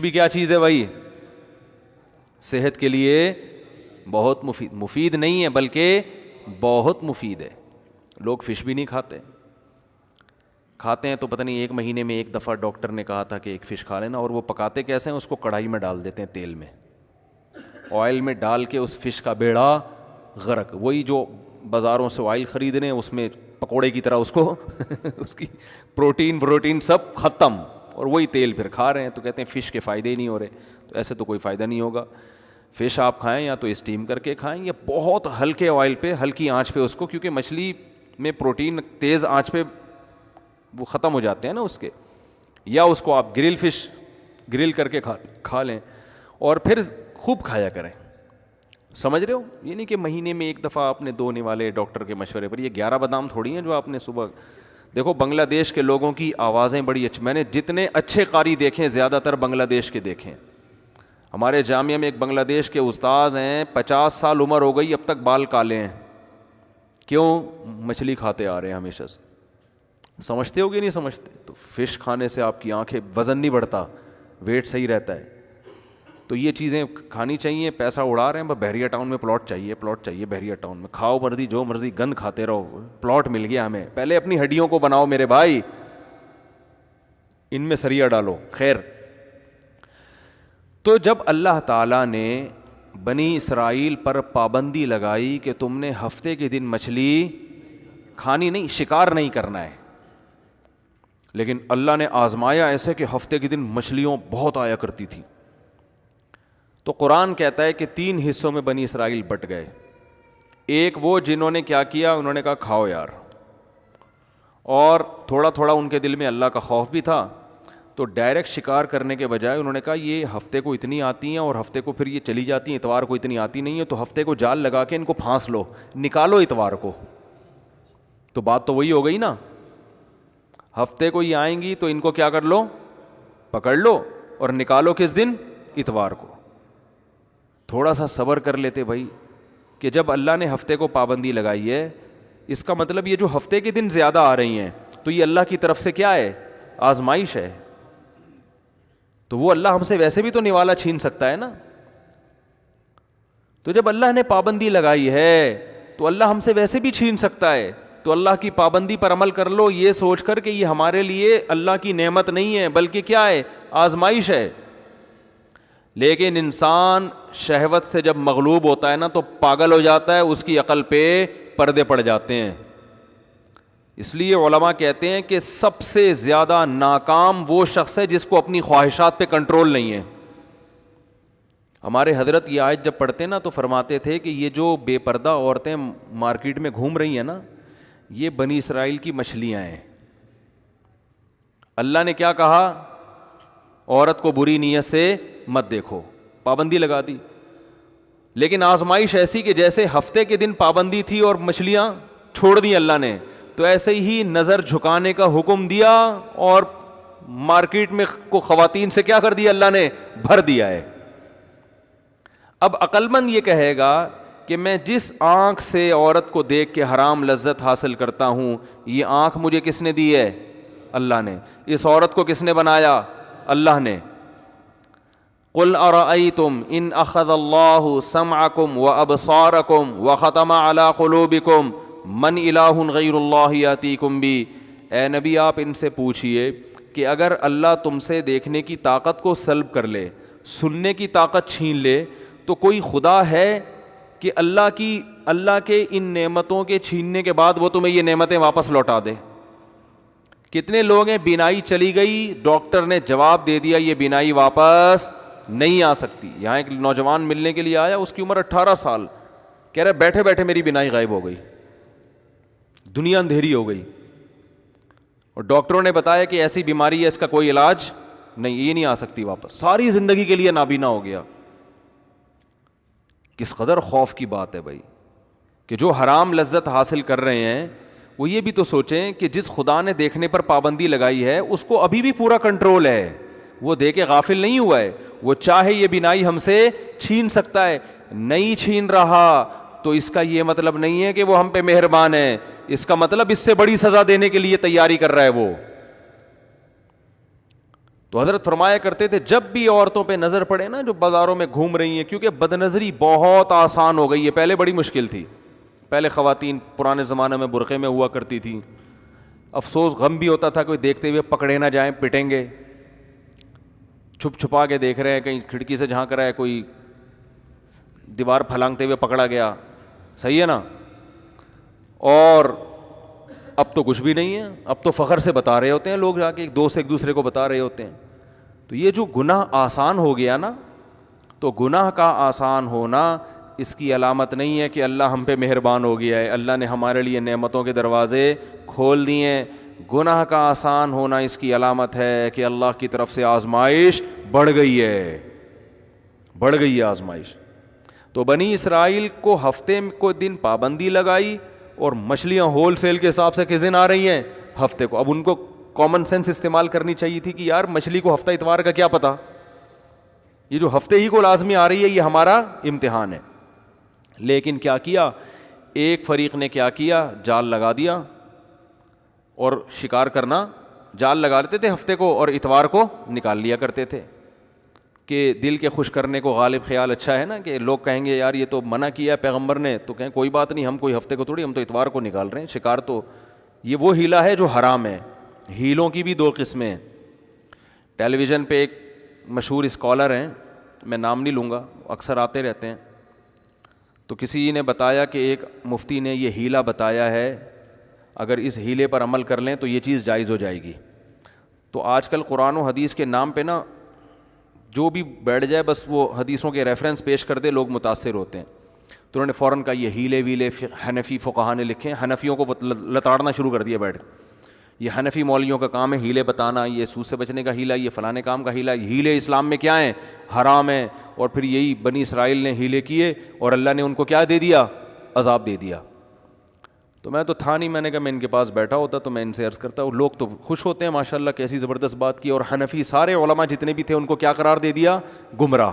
بھی کیا چیز ہے بھائی؟ صحت کے لیے بہت مفید نہیں ہے بلکہ بہت مفید ہے. لوگ فش بھی نہیں کھاتے ہیں تو پتہ نہیں ایک مہینے میں ایک دفعہ ڈاکٹر نے کہا تھا کہ ایک فش کھا لینا, اور وہ پکاتے کیسے ہیں, اس کو کڑھائی میں ڈال دیتے ہیں, تیل میں آئل میں ڈال کے اس فش کا بیڑا غرق. وہی جو بازاروں سے آئل خریدنے اس میں پکوڑے کی طرح اس کو اس کی پروٹین سب ختم, اور وہی تیل پھر کھا رہے ہیں. تو کہتے ہیں فش کے فائدے ہی نہیں ہو رہے. تو ایسے تو کوئی فائدہ نہیں ہوگا. فش آپ کھائیں یا تو اسٹیم کر کے کھائیں یا بہت ہلکے آئل پہ ہلکی آنچ پہ اس کو, کیونکہ مچھلی میں پروٹین تیز آنچ پہ وہ ختم ہو جاتے ہیں نا اس کے, یا اس کو آپ گرل کر کے کھا لیں اور پھر خوب کھایا کریں. سمجھ رہے ہو؟ یہ نہیں کہ مہینے میں ایک دفعہ آپ نے دو نوالے ڈاکٹر کے مشورے پر. یہ 11 بادام تھوڑی ہیں جو آپ نے صبح. دیکھو بنگلہ دیش کے لوگوں کی آوازیں بڑی اچھی, میں نے جتنے اچھے قاری دیکھے زیادہ تر بنگلہ دیش کے دیکھیں. ہمارے جامعہ میں ایک بنگلہ دیش کے استاذ ہیں, 50 سال عمر ہو گئی, اب تک بال کالے ہیں. کیوں؟ مچھلی کھاتے آ رہے ہیں ہمیشہ سے. سمجھتے ہو کہ نہیں سمجھتے؟ تو فش کھانے سے آپ کی آنکھیں, وزن نہیں بڑھتا, ویٹ صحیح رہتا ہے. تو یہ چیزیں کھانی چاہیے. پیسہ اڑا رہے ہیں, بحریہ ٹاؤن میں پلاٹ چاہیے بحریہ ٹاؤن میں, کھاؤ مرضی جو مرضی گند کھاتے رہو, پلاٹ مل گیا ہمیں. پہلے اپنی ہڈیوں کو بناؤ میرے بھائی, ان میں سریا ڈالو. خیر, تو جب اللہ تعالیٰ نے بنی اسرائیل پر پابندی لگائی کہ تم نے ہفتے کے دن مچھلی کھانی نہیں, شکار نہیں کرنا ہے, لیکن اللہ نے آزمایا ایسے کہ ہفتے کے دن مچھلیوں بہت آیا کرتی تھی. تو قرآن کہتا ہے کہ 3 حصوں میں بنی اسرائیل بٹ گئے. ایک وہ جنہوں نے کیا کیا, انہوں نے کہا کھاؤ یار, اور تھوڑا تھوڑا ان کے دل میں اللہ کا خوف بھی تھا. تو ڈائریکٹ شکار کرنے کے بجائے انہوں نے کہا یہ ہفتے کو اتنی آتی ہیں اور ہفتے کو پھر یہ چلی جاتی ہیں, اتوار کو اتنی آتی نہیں ہے, تو ہفتے کو جال لگا کے ان کو پھانس لو, نکالو اتوار کو. تو بات تو وہی ہو گئی نا, ہفتے کو ہی آئیں گی تو ان کو کیا کر لو, پکڑ لو, اور نکالو کس دن, اتوار کو. تھوڑا سا صبر کر لیتے بھائی, کہ جب اللہ نے ہفتے کو پابندی لگائی ہے, اس کا مطلب یہ جو ہفتے کے دن زیادہ آ رہی ہیں تو یہ اللہ کی طرف سے کیا ہے, آزمائش ہے. تو وہ اللہ ہم سے ویسے بھی تو نوالا چھین سکتا ہے نا. تو جب اللہ نے پابندی لگائی ہے تو اللہ ہم سے ویسے بھی چھین سکتا ہے. تو اللہ کی پابندی پر عمل کر لو, یہ سوچ کر کہ یہ ہمارے لیے اللہ کی نعمت نہیں ہے بلکہ کیا ہے, آزمائش ہے. لیکن انسان شہوت سے جب مغلوب ہوتا ہے نا تو پاگل ہو جاتا ہے, اس کی عقل پہ پردے پڑ جاتے ہیں. اس لیے علماء کہتے ہیں کہ سب سے زیادہ ناکام وہ شخص ہے جس کو اپنی خواہشات پہ کنٹرول نہیں ہے. ہمارے حضرت یہ آیت جب پڑھتے نا تو فرماتے تھے کہ یہ جو بے پردہ عورتیں مارکیٹ میں گھوم رہی ہیں نا, یہ بنی اسرائیل کی مچھلیاں ہیں. اللہ نے کیا کہا, عورت کو بری نیت سے مت دیکھو, پابندی لگا دی. لیکن آزمائش ایسی کہ جیسے ہفتے کے دن پابندی تھی اور مچھلیاں چھوڑ دی اللہ نے, تو ایسے ہی نظر جھکانے کا حکم دیا اور مارکیٹ میں کو خواتین سے کیا کر دیا اللہ نے, بھر دیا ہے. اب عقل مند یہ کہے گا کہ میں جس آنکھ سے عورت کو دیکھ کے حرام لذت حاصل کرتا ہوں, یہ آنکھ مجھے کس نے دی ہے, اللہ نے. اس عورت کو کس نے بنایا, اللہ نے. قل ارأيتم ان اخذ الله سمعكم وابصاركم وختم على قلوبكم من الہ غیر اللہ یاتیکم بی. اے نبی آپ ان سے پوچھئے کہ اگر اللہ تم سے دیکھنے کی طاقت کو سلب کر لے, سننے کی طاقت چھین لے, تو کوئی خدا ہے کہ اللہ کے ان نعمتوں کے چھیننے کے بعد وہ تمہیں یہ نعمتیں واپس لوٹا دے؟ کتنے لوگ ہیں بینائی چلی گئی, ڈاکٹر نے جواب دے دیا یہ بینائی واپس نہیں آ سکتی. یہاں ایک نوجوان ملنے کے لیے آیا, اس کی عمر 18 سال, کہہ رہے بیٹھے بیٹھے میری بینائی غائب ہو گئی, دنیا اندھیری ہو گئی, اور ڈاکٹروں نے بتایا کہ ایسی بیماری ہے اس کا کوئی علاج نہیں, یہ نہیں آ سکتی واپس. ساری زندگی کے لیے نابینا ہو گیا. کس قدر خوف کی بات ہے بھائی, کہ جو حرام لذت حاصل کر رہے ہیں وہ یہ بھی تو سوچیں کہ جس خدا نے دیکھنے پر پابندی لگائی ہے اس کو ابھی بھی پورا کنٹرول ہے, وہ دیکھ کے غافل نہیں ہوا ہے. وہ چاہے یہ بینائی ہم سے چھین سکتا ہے, نہیں چھین رہا تو اس کا یہ مطلب نہیں ہے کہ وہ ہم پہ مہربان ہے, اس کا مطلب اس سے بڑی سزا دینے کے لیے تیاری کر رہا ہے وہ. تو حضرت فرمایا کرتے تھے جب بھی عورتوں پہ نظر پڑے نا جو بازاروں میں گھوم رہی ہیں, کیونکہ بد نظری بہت آسان ہو گئی ہے, پہلے بڑی مشکل تھی, پہلے خواتین پرانے زمانے میں برقعے میں ہوا کرتی تھیں, افسوس غم بھی ہوتا تھا کوئی دیکھتے ہوئے پکڑے نہ جائیں, پٹیں گے, چھپ چھپا کے دیکھ رہے ہیں, کہیں کھڑکی سے جھانک رہا ہے کوئی, دیوار پھلانگتے ہوئے پکڑا گیا, صحیح ہے نا. اور اب تو کچھ بھی نہیں ہے, اب تو فخر سے بتا رہے ہوتے ہیں لوگ جا کے, ایک دوست ایک دوسرے کو بتا رہے ہوتے ہیں. تو یہ جو گناہ آسان ہو گیا نا, تو گناہ کا آسان ہونا اس کی علامت نہیں ہے کہ اللہ ہم پہ مہربان ہو گیا ہے, اللہ نے ہمارے لیے نعمتوں کے دروازے کھول دیے ہیں. گناہ کا آسان ہونا اس کی علامت ہے کہ اللہ کی طرف سے آزمائش بڑھ گئی ہے, بڑھ گئی ہے آزمائش. تو بنی اسرائیل کو ہفتے کو دن پابندی لگائی, اور مچھلیاں ہول سیل کے حساب سے کس دن آ رہی ہیں, ہفتے کو. اب ان کو کامن سینس استعمال کرنی چاہیے تھی کہ یار مچھلی کو ہفتہ اتوار کا کیا پتہ, یہ جو ہفتے ہی کو لازمی آ رہی ہے یہ ہمارا امتحان ہے. لیکن کیا کیا, ایک فریق نے کیا کیا, جال لگا دیا, اور شکار کرنا, جال لگا لیتے تھے ہفتے کو اور اتوار کو نکال لیا کرتے تھے, کہ دل کے خوش کرنے کو غالب خیال اچھا ہے نا, کہ لوگ کہیں گے یار یہ تو منع کیا ہے پیغمبر نے, تو کہیں کوئی بات نہیں, ہم کوئی ہفتے کو تھوڑی, ہم تو اتوار کو نکال رہے ہیں شکار. تو یہ وہ ہیلا ہے جو حرام ہے. ہیلوں کی بھی دو قسمیں ہیں. ٹیلی ویژن پہ ایک مشہور اسکالر ہیں, میں نام نہیں لوں گا, اکثر آتے رہتے ہیں, تو کسی نے بتایا کہ ایک مفتی نے یہ ہیلا بتایا ہے, اگر اس ہیلے پر عمل کر لیں تو یہ چیز جائز ہو جائے گی. تو آج کل قرآن و حدیث کے نام پہ نا جو بھی بیٹھ جائے بس وہ حدیثوں کے ریفرنس پیش کر دے, لوگ متاثر ہوتے ہیں. تو انہوں نے فوراً کہا یہ ہیلے ویلے حنفی فقہا نے لکھے ہیں, حنفیوں کو لتاڑنا شروع کر دیا بیٹھ, یہ حنفی مولویوں کا کام ہے ہیلے بتانا, یہ سود سے بچنے کا ہیلا, یہ فلانے کام کا ہیلا. ہیلے اسلام میں کیا ہیں, حرام ہیں. اور پھر یہی بنی اسرائیل نے ہیلے کیے اور اللہ نے ان کو کیا دے دیا, عذاب دے دیا. تو میں تو تھا نہیں, میں نے کہا میں ان کے پاس بیٹھا ہوتا تو میں ان سے عرض کرتا ہوں, لوگ تو خوش ہوتے ہیں ماشاءاللہ کیسی زبردست بات کی, اور حنفی سارے علماء جتنے بھی تھے ان کو کیا قرار دے دیا, گمراہ.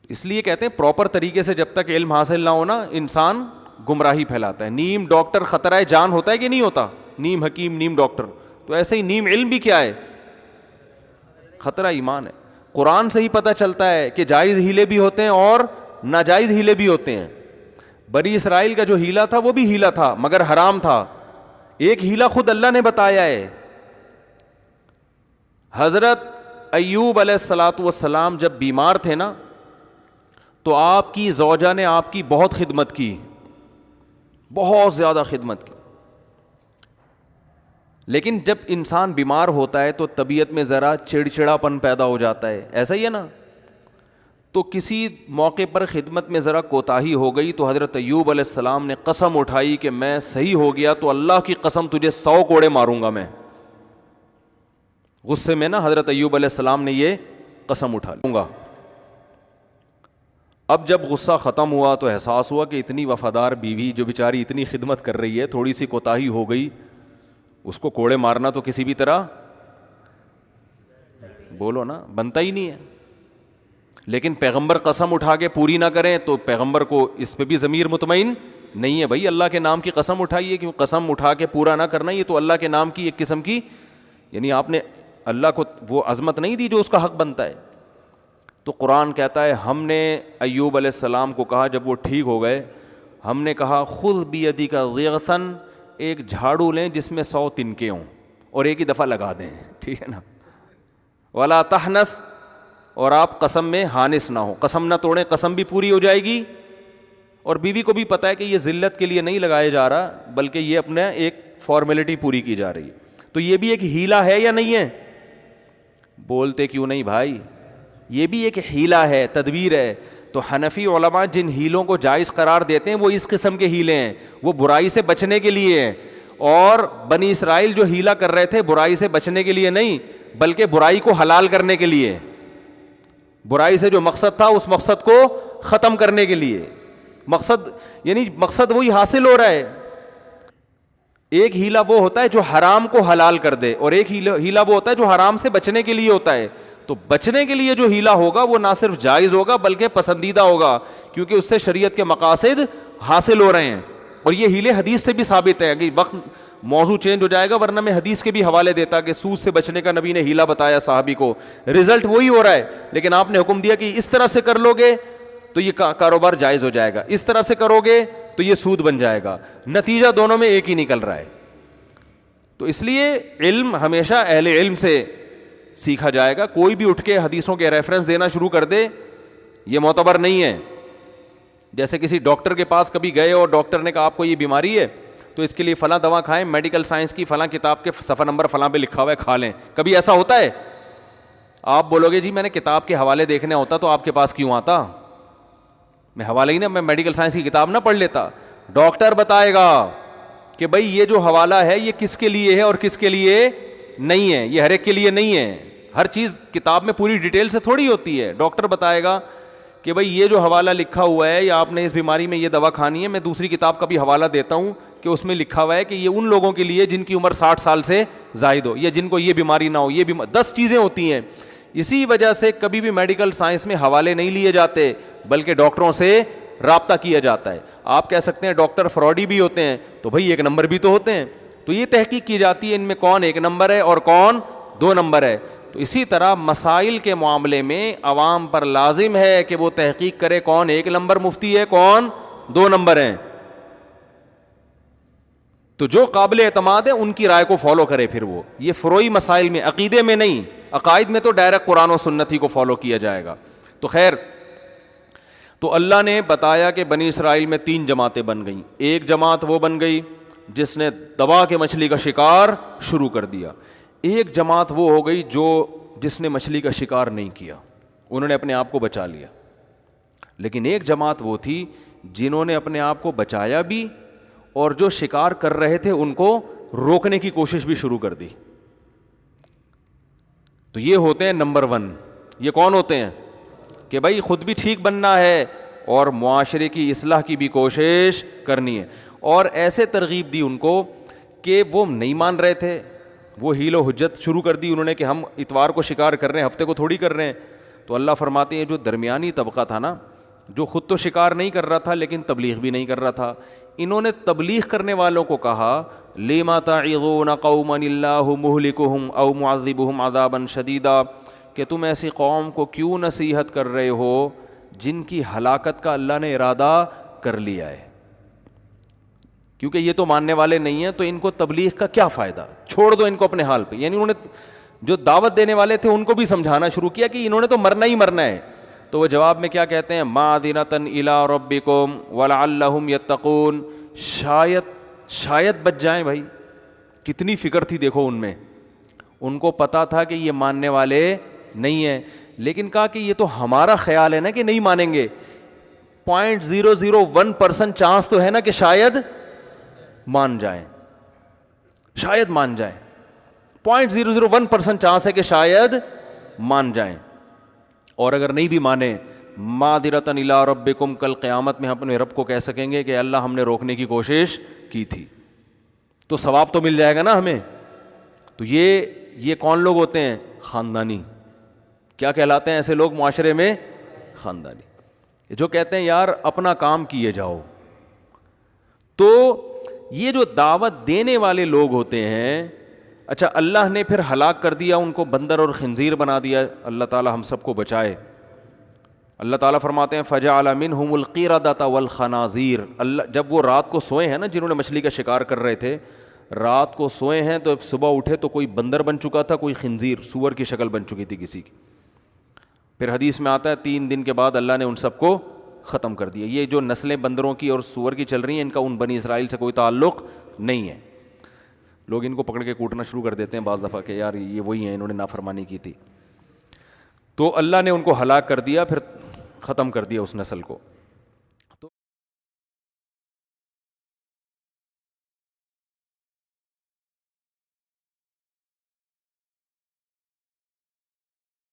اس لیے کہتے ہیں پراپر طریقے سے جب تک علم حاصل نہ ہونا انسان گمراہی پھیلاتا ہے. نیم ڈاکٹر خطرہ جان ہوتا ہے کہ نہیں ہوتا, نیم حکیم نیم ڈاکٹر, تو ایسے ہی نیم علم بھی کیا ہے, خطرہ ایمان ہے. قرآن سے ہی پتہ چلتا ہے کہ جائز ہیلے بھی ہوتے ہیں اور ناجائز ہیلے بھی ہوتے ہیں. بنی اسرائیل کا جو ہیلا تھا وہ بھی ہیلا تھا مگر حرام تھا. ایک ہیلا خود اللہ نے بتایا ہے. حضرت ایوب علیہ الصلاۃ والسلام جب بیمار تھے نا, تو آپ کی زوجہ نے آپ کی بہت خدمت کی, بہت زیادہ خدمت کی. لیکن جب انسان بیمار ہوتا ہے تو طبیعت میں ذرا چڑچڑاپن پیدا ہو جاتا ہے, ایسا ہی ہے نا. تو کسی موقع پر خدمت میں ذرا کوتاہی ہو گئی, تو حضرت ایوب علیہ السلام نے قسم اٹھائی کہ میں صحیح ہو گیا تو اللہ کی قسم تجھے 100 کوڑے ماروں گا میں. غصے میں نا حضرت ایوب علیہ السلام نے یہ قسم اٹھا لوں گا. اب جب غصہ ختم ہوا تو احساس ہوا کہ اتنی وفادار بیوی جو بیچاری اتنی خدمت کر رہی ہے, تھوڑی سی کوتاہی ہو گئی, اس کو کوڑے مارنا تو کسی بھی طرح بولو نا بنتا ہی نہیں ہے. لیکن پیغمبر قسم اٹھا کے پوری نہ کریں تو پیغمبر کو اس پہ بھی ضمیر مطمئن نہیں ہے. بھائی اللہ کے نام کی قسم اٹھائیے, کہ قسم اٹھا کے پورا نہ کرنا یہ تو اللہ کے نام کی ایک قسم کی, یعنی آپ نے اللہ کو وہ عظمت نہیں دی جو اس کا حق بنتا ہے. تو قرآن کہتا ہے ہم نے ایوب علیہ السلام کو کہا جب وہ ٹھیک ہو گئے, ہم نے کہا خذ بیدک غیثاً, ایک جھاڑو لیں جس میں 100 تنکے ہوں اور ایک ہی دفعہ لگا دیں, ٹھیک ہے نا. ولا تحنس, اور آپ قسم میں حانس نہ ہو, قسم نہ توڑیں, قسم بھی پوری ہو جائے گی. اور بیوی کو بھی پتہ ہے کہ یہ ذلت کے لیے نہیں لگایا جا رہا بلکہ یہ اپنے ایک فارمیلٹی پوری کی جا رہی ہے. تو یہ بھی ایک ہیلا ہے یا نہیں ہے؟ بولتے کیوں نہیں بھائی, یہ بھی ایک ہیلا ہے, تدبیر ہے. تو حنفی علماء جن ہیلوں کو جائز قرار دیتے ہیں وہ اس قسم کے ہیلے ہیں, وہ برائی سے بچنے کے لیے ہیں. اور بنی اسرائیل جو ہیلا کر رہے تھے برائی سے بچنے کے لیے نہیں بلکہ برائی کو حلال کرنے کے لیے, برائی سے جو مقصد تھا اس مقصد کو ختم کرنے کے لیے. مقصد یعنی مقصد وہی حاصل ہو رہا ہے. ایک ہیلا وہ ہوتا ہے جو حرام کو حلال کر دے, اور ایک ہیلا وہ ہوتا ہے جو حرام سے بچنے کے لیے ہوتا ہے. تو بچنے کے لیے جو ہیلا ہوگا وہ نہ صرف جائز ہوگا بلکہ پسندیدہ ہوگا, کیونکہ اس سے شریعت کے مقاصد حاصل ہو رہے ہیں. اور یہ ہیلے حدیث سے بھی ثابت ہے کہ موضوع چینج ہو جائے گا, ورنہ میں حدیث کے بھی حوالے دیتا کہ سود سے بچنے کا نبی نے ہیلا بتایا صحابی کو, رزلٹ وہی ہو رہا ہے, لیکن آپ نے حکم دیا کہ اس طرح سے کر لو گے تو یہ کاروبار جائز ہو جائے گا, اس طرح سے کرو گے تو یہ سود بن جائے گا, نتیجہ دونوں میں ایک ہی نکل رہا ہے. تو اس لیے علم ہمیشہ اہل علم سے سیکھا جائے گا. کوئی بھی اٹھ کے حدیثوں کے ریفرنس دینا شروع کر دے, یہ معتبر نہیں ہے. جیسے کسی ڈاکٹر کے پاس کبھی گئے اور ڈاکٹر نے کہا آپ کو یہ بیماری ہے تو اس کے لیے فلاں دوا کھائیں, میڈیکل سائنس کی فلاں کتاب کے صفحہ نمبر فلاں پہ لکھا ہوا ہے, کھا لیں. کبھی ایسا ہوتا ہے؟ آپ بولو گے جی میں نے کتاب کے حوالے دیکھنے ہوتا تو آپ کے پاس کیوں آتا, میں حوالے ہی نا, میں میڈیکل سائنس کی کتاب نہ پڑھ لیتا. ڈاکٹر بتائے گا کہ بھائی یہ جو حوالہ ہے یہ کس کے لیے ہے اور کس کے لیے نہیں ہے, یہ ہر ایک کے لیے نہیں ہے. ہر چیز کتاب میں پوری ڈیٹیل سے تھوڑی ہوتی ہے. ڈاکٹر بتائے گا کہ بھائی یہ جو حوالہ لکھا ہوا ہے یا آپ نے اس بیماری میں یہ دوا کھانی ہے, میں دوسری کتاب کا بھی حوالہ دیتا ہوں کہ اس میں لکھا ہوا ہے کہ یہ ان لوگوں کے لیے جن کی عمر 60 سال سے زائد ہو یا جن کو یہ بیماری نہ ہو. یہ 10 چیزیں ہوتی ہیں. اسی وجہ سے کبھی بھی میڈیکل سائنس میں حوالے نہیں لیے جاتے بلکہ ڈاکٹروں سے رابطہ کیا جاتا ہے. آپ کہہ سکتے ہیں ڈاکٹر فراڈی بھی ہوتے ہیں, تو بھائی 1 نمبر بھی تو ہوتے ہیں. تو یہ تحقیق کی جاتی ہے ان میں کون 1 نمبر ہے اور کون 2 نمبر ہے. تو اسی طرح مسائل کے معاملے میں عوام پر لازم ہے کہ وہ تحقیق کرے کون 1 نمبر مفتی ہے, کون 2 نمبر ہیں. تو جو قابل اعتماد ہے ان کی رائے کو فالو کرے. پھر وہ یہ فروعی مسائل میں, عقیدے میں نہیں. عقائد میں تو ڈائریکٹ قرآن و سنت ہی کو فالو کیا جائے گا. تو خیر, تو اللہ نے بتایا کہ بنی اسرائیل میں 3 جماعتیں بن گئیں. ایک جماعت وہ بن گئی جس نے دبا کے مچھلی کا شکار شروع کر دیا. ایک جماعت وہ ہو گئی جس نے مچھلی کا شکار نہیں کیا, انہوں نے اپنے آپ کو بچا لیا. لیکن ایک جماعت وہ تھی جنہوں نے اپنے آپ کو بچایا بھی اور جو شکار کر رہے تھے ان کو روکنے کی کوشش بھی شروع کر دی. تو یہ ہوتے ہیں نمبر 1. یہ کون ہوتے ہیں کہ بھائی خود بھی ٹھیک بننا ہے اور معاشرے کی اصلاح کی بھی کوشش کرنی ہے. اور ایسے ترغیب دی ان کو کہ وہ نہیں مان رہے تھے, وہ حیل و حجت شروع کر دی انہوں نے کہ ہم اتوار کو شکار کر رہے ہیں, ہفتے کو تھوڑی کر رہے ہیں. تو اللہ فرماتے ہیں جو درمیانی طبقہ تھا نا, جو خود تو شکار نہیں کر رہا تھا لیکن تبلیغ بھی نہیں کر رہا تھا, انہوں نے تبلیغ کرنے والوں کو کہا لما تعظون قوما اللہ مہلکہم او معذبہم عذابا شدیدا, کہ تم ایسی قوم کو کیوں نصیحت کر رہے ہو جن کی ہلاکت کا اللہ نے ارادہ کر لیا ہے. کیونکہ یہ تو ماننے والے نہیں ہیں, تو ان کو تبلیغ کا کیا فائدہ, چھوڑ دو ان کو اپنے حال پہ. یعنی انہوں نے جو دعوت دینے والے تھے ان کو بھی سمجھانا شروع کیا کہ انہوں نے تو مرنا ہی مرنا ہے. تو وہ جواب میں کیا کہتے ہیں, مَعْذِرَةً إِلَىٰ رَبِّكُمْ وَلَعَلَّهُمْ يَتَّقُونَ, شاید بچ جائیں. بھائی کتنی فکر تھی دیکھو ان میں, ان کو پتا تھا کہ یہ ماننے والے نہیں ہیں, لیکن کہا کہ یہ تو ہمارا خیال ہے نا کہ نہیں مانیں گے. 0.001% چانس تو ہے نا کہ شاید مان جائیں, شاید مان جائیں. 0.001% چانس ہے کہ شاید مان جائیں. اور اگر نہیں بھی مانے, مَعْذِرَةً إِلَىٰ رَبِّكُمْ, کل قیامت میں ہم اپنے رب کو کہہ سکیں گے کہ اللہ ہم نے روکنے کی کوشش کی تھی, تو ثواب تو مل جائے گا نا ہمیں. تو یہ کون لوگ ہوتے ہیں, خاندانی. کیا کہلاتے ہیں ایسے لوگ معاشرے میں, خاندانی, جو کہتے ہیں یار اپنا کام کیے جاؤ. تو یہ جو دعوت دینے والے لوگ ہوتے ہیں, اچھا اللہ نے پھر ہلاک کر دیا ان کو, بندر اور خنزیر بنا دیا. اللہ تعالی ہم سب کو بچائے. اللہ تعالیٰ فرماتے ہیں فَجَعَلَ مِنْهُمُ الْقِرَدَةَ وَالْخَنَازِيرَ. اللہ جب وہ رات کو سوئے ہیں نا, جنہوں نے مچھلی کا شکار کر رہے تھے, رات کو سوئے ہیں تو صبح اٹھے تو کوئی بندر بن چکا تھا, کوئی خنزیر سور کی شکل بن چکی تھی کسی کی. پھر حدیث میں آتا ہے 3 دن کے بعد اللہ نے ان سب کو ختم کر دیا. یہ جو نسلیں بندروں کی اور سور کی چل رہی ہیں, ان کا ان بنی اسرائیل سے کوئی تعلق نہیں ہے. لوگ ان کو پکڑ کے کوٹنا شروع کر دیتے ہیں بعض دفعہ کہ یار یہ وہی ہیں, انہوں نے نافرمانی کی تھی. تو اللہ نے ان کو ہلاک کر دیا, پھر ختم کر دیا اس نسل کو.